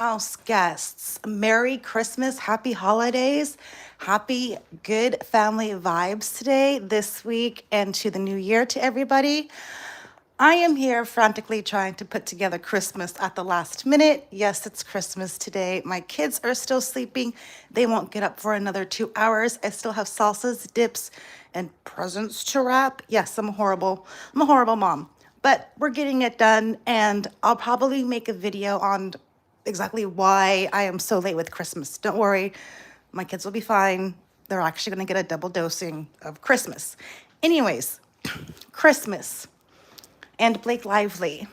House guests, Merry Christmas, Happy Holidays, Happy Good Family Vibes today, this week, and to the new year to everybody. I am here frantically trying to put together Christmas at the last minute. Yes, it's Christmas today. My kids are still sleeping. They won't get up for another 2 hours. I still have salsas, dips, and presents to wrap. Yes, I'm a horrible mom, but we're getting it done, and I'll probably make a video on exactly why I am so late with Christmas. Don't worry, my kids will be fine. They're actually going to get a double dosing of Christmas. Anyways, Christmas and Blake Lively.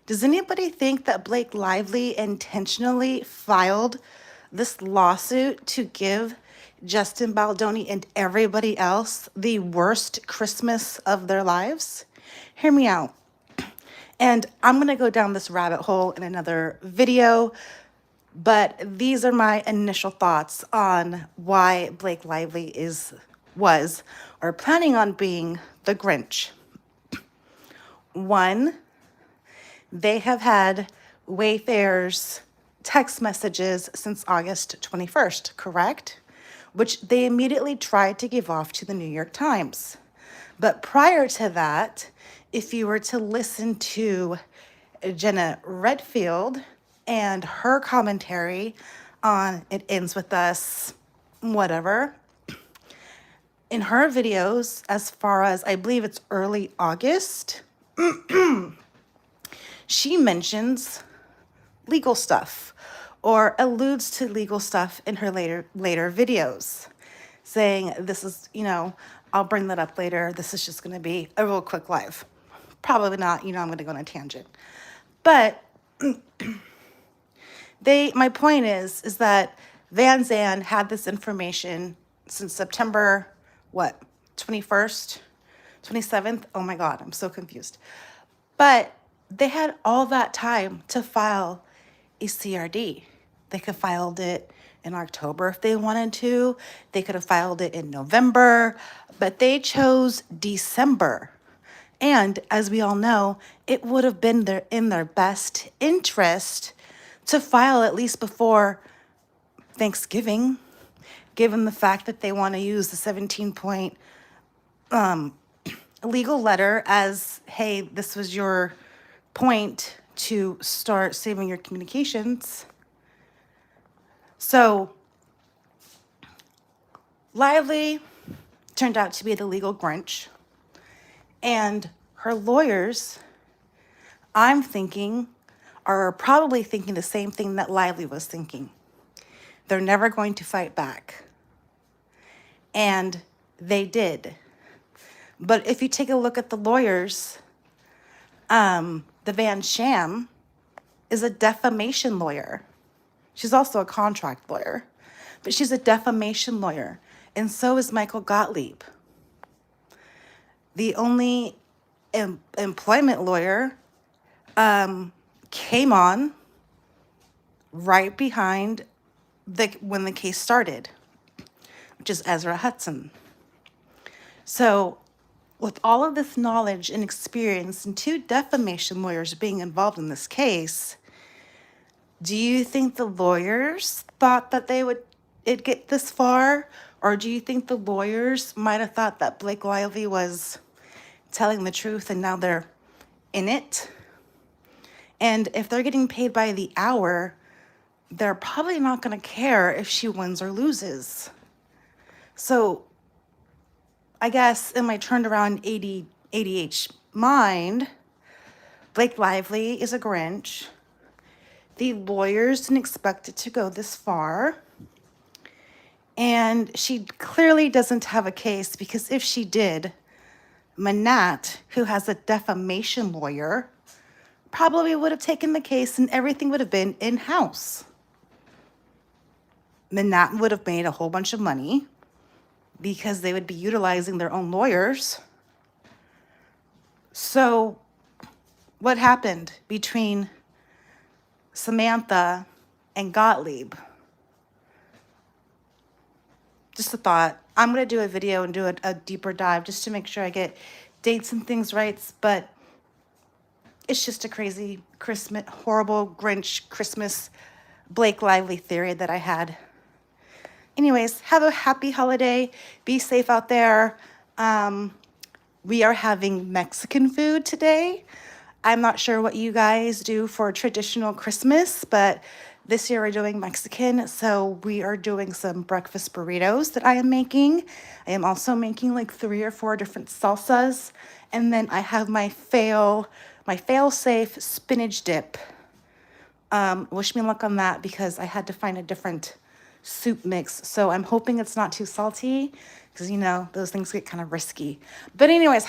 Does anybody think that Blake Lively intentionally filed this lawsuit to give Justin Baldoni and everybody else the worst Christmas of their lives? Hear me out. And I'm going to go down this rabbit hole in another video, but these are my initial thoughts on why Blake Lively was or planning on being the Grinch. One, they have had Wayfair's text messages since August 21st, correct? Which they immediately tried to give off to the New York Times. But prior to that, if you were to listen to Jenna Redfield and her commentary on It Ends With Us, whatever, in her videos, as far as I believe it's early August, she mentions legal stuff or alludes to legal stuff in her later videos, saying this is, I'll bring that up later. This is just going to be a real quick live. Probably not, I'm going to go on a tangent. But my point is that Van Zandt had this information since September, 21st, 27th? Oh my God, I'm so confused. But they had all that time to file a CRD. They could have filed it in October if they wanted to. They could have filed it in November, but they chose December. And as we all know, it would have been in their best interest to file at least before Thanksgiving, given the fact that they want to use the 17-point legal letter as, hey, this was your point to start saving your communications. So Lively turned out to be the legal Grinch. And her lawyers, I'm thinking, are probably thinking the same thing that Lively was thinking. They're never going to fight back. And they did. But if you take a look at the lawyers, the Van Sham is a defamation lawyer. She's also a contract lawyer, but she's a defamation lawyer. And so is Michael Gottlieb. The only employment lawyer came on right behind when the case started, which is Ezra Hudson. So with all of this knowledge and experience and two defamation lawyers being involved in this case, do you think the lawyers thought that it'd get this far? Or do you think the lawyers might have thought that Blake Lively was telling the truth and now they're in it? And if they're getting paid by the hour, they're probably not going to care if she wins or loses. So I guess in my turned around ADH mind, Blake Lively is a Grinch. The lawyers didn't expect it to go this far. And she clearly doesn't have a case, because if she did, Manat, who has a defamation lawyer, probably would have taken the case and everything would have been in-house. Manat would have made a whole bunch of money because they would be utilizing their own lawyers. So what happened between Samantha and Gottlieb? Just a thought. I'm going to do a video and do a deeper dive just to make sure I get dates and things right. But It's just a crazy Christmas, horrible Grinch Christmas Blake Lively theory that I had. Anyways, have a happy holiday. Be safe out there. We are having Mexican food today. I'm not sure what you guys do for traditional Christmas, but this year we're doing Mexican. So we are doing some breakfast burritos that I am making. I am also making like 3 or 4 different salsas. And then I have my fail safe spinach dip. Wish me luck on that because I had to find a different soup mix. So I'm hoping it's not too salty because, those things get kind of risky. But anyways,